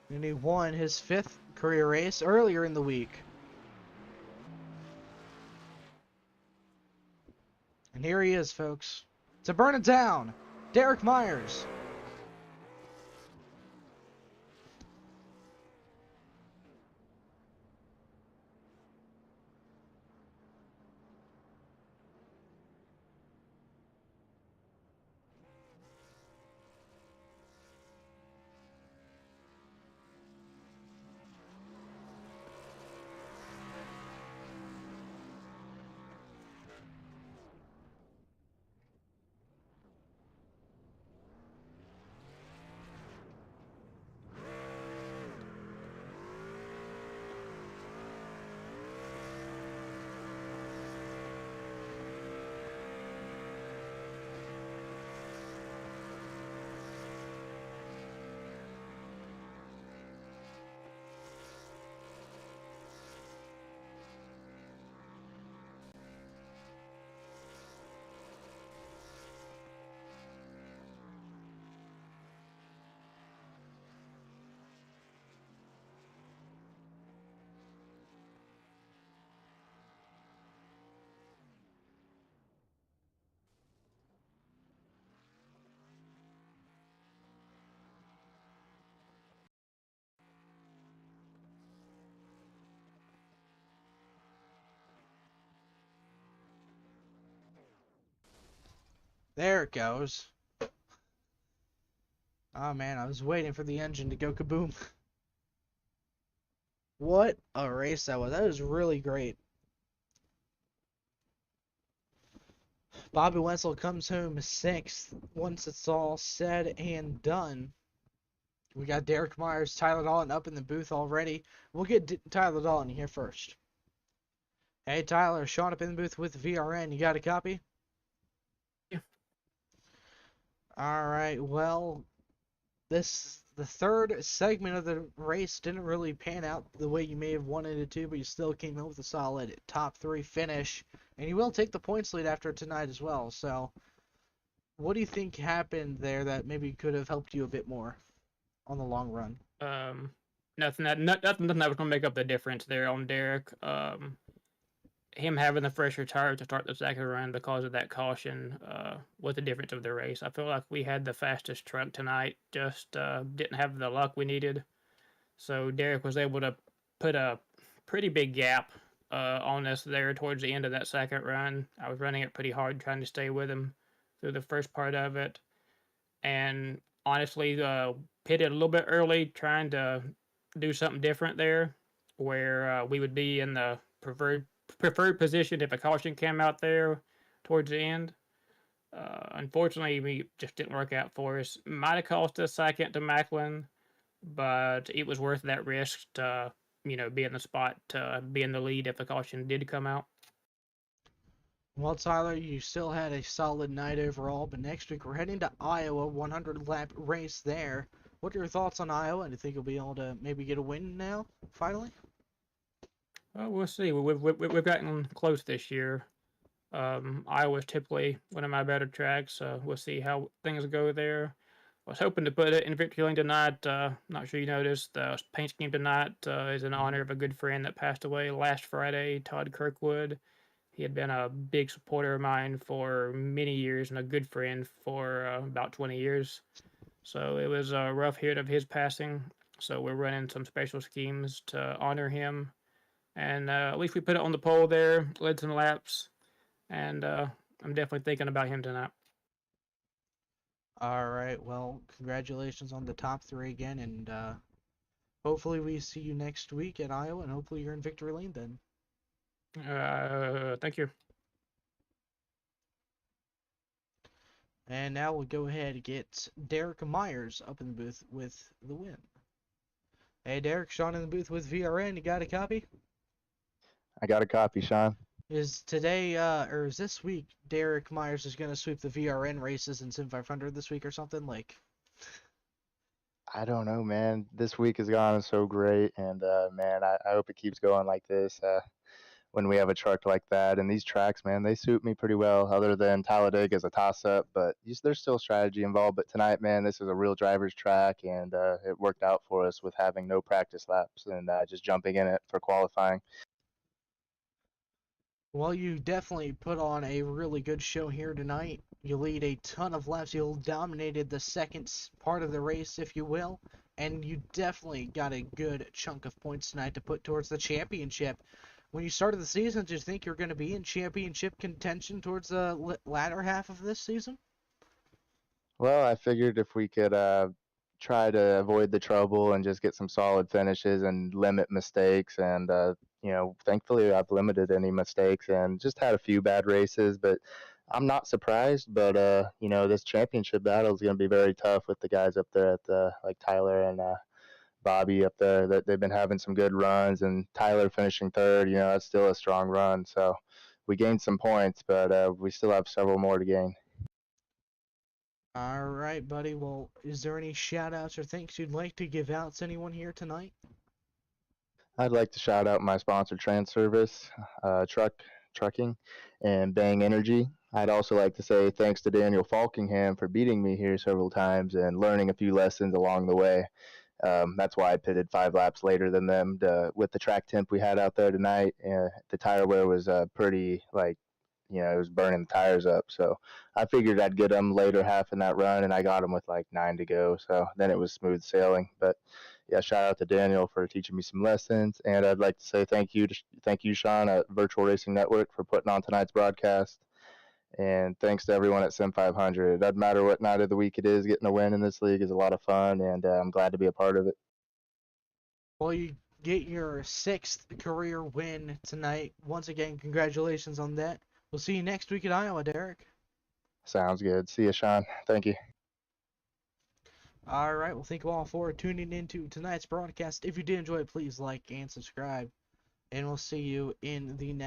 And he won his 5th career race earlier in the week. And here he is, folks. To burn it down, Derek Myers. There it goes. Oh man, I was waiting for the engine to go kaboom. What a race that was. That was really great. Bobby Wenzel comes home sixth once it's all said and done. We got Derek Myers, Tyler Dalton up in the booth already. We'll get Tyler Dalton here first. Hey Tyler, Sean up in the booth with VRN. You got a copy? Yeah. All right. Well, the third segment of the race didn't really pan out the way you may have wanted it to, but you still came in with a solid top three finish, and you will take the points lead after tonight as well. So, what do you think happened there that maybe could have helped you a bit more on the long run? Um, nothing that was gonna make up the difference there on Derek. Him having the fresher tire to start the second run because of that caution was the difference of the race. I feel like we had the fastest truck tonight, just didn't have the luck we needed. So Derek was able to put a pretty big gap on us there towards the end of that second run. I was running it pretty hard trying to stay with him through the first part of it. And honestly, pitted a little bit early trying to do something different there where we would be in the preferred position if a caution came out there towards the end. Unfortunately, we just didn't work out for us. Might have cost us second to Macklin, but it was worth that risk to, be in the spot to be in the lead if a caution did come out. Well, Tyler, you still had a solid night overall, but next week we're heading to Iowa, 100 lap race there. What are your thoughts on Iowa? Do you think you'll be able to maybe get a win now, finally? Well, we'll see. We've gotten close this year. Iowa's typically one of my better tracks, so we'll see how things go there. I was hoping to put it in victory lane tonight. Not sure you noticed. The paint scheme tonight is in honor of a good friend that passed away last Friday, Todd Kirkwood. He had been a big supporter of mine for many years and a good friend for about 20 years. So it was a rough hit of his passing. So we're running some special schemes to honor him. And at least we put it on the pole there, led some laps, and I'm definitely thinking about him tonight. All right, well, congratulations on the top three again, and hopefully we see you next week at Iowa, and hopefully you're in victory lane then. Thank you. And now we'll go ahead and get Derek Myers up in the booth with the win. Hey, Derek, Sean in the booth with VRN. You got a copy? I got a copy, Sean. Is today, or is this week, Derek Myers is going to sweep the VRN races in Sim500 this week or something? Like, I don't know, man. This week has gone so great, and man, I hope it keeps going like this. When we have a truck like that, and these tracks, man, they suit me pretty well. Other than Talladega is a toss-up, but there's still strategy involved. But tonight, man, this is a real driver's track, and it worked out for us with having no practice laps and just jumping in it for qualifying. well, you definitely put on a really good show here tonight. You lead a ton of laps. You dominated the second part of the race, if you will, and you definitely got a good chunk of points tonight to put towards the championship. When you started the season, did you think you're going to be in championship contention towards the latter half of this season? Well, I figured if we could try to avoid the trouble and just get some solid finishes and limit mistakes, and thankfully I've limited any mistakes and just had a few bad races, but I'm not surprised. But this championship battle is going to be very tough with the guys up there at the like Tyler and Bobby up there. That they've been having some good runs, and Tyler finishing third. That's still a strong run. So we gained some points, but we still have several more to gain. All right, buddy. Well, is there any shout outs or thanks you'd like to give out to anyone here tonight? I'd like to shout out my sponsor, Trans Service, Trucking, and Bang Energy. I'd also like to say thanks to Daniel Falkingham for beating me here several times and learning a few lessons along the way. That's why I pitted 5 laps later than them. With the track temp we had out there tonight, the tire wear was pretty, it was burning the tires up. So I figured I'd get them later half in that run, and I got them with like 9 to go. So then it was smooth sailing. But yeah, shout out to Daniel for teaching me some lessons, and I'd like to say thank you, Sean, at Virtual Racing Network for putting on tonight's broadcast. And thanks to everyone at Sim500. It doesn't matter what night of the week it is, getting a win in this league is a lot of fun, and I'm glad to be a part of it. Well, you get your 6th career win tonight. Once again, congratulations on that. We'll see you next week at Iowa, Derek. Sounds good. See you, Sean. Thank you. All right. Well, thank you all for tuning into tonight's broadcast. If you did enjoy it, please like and subscribe. And we'll see you in the next.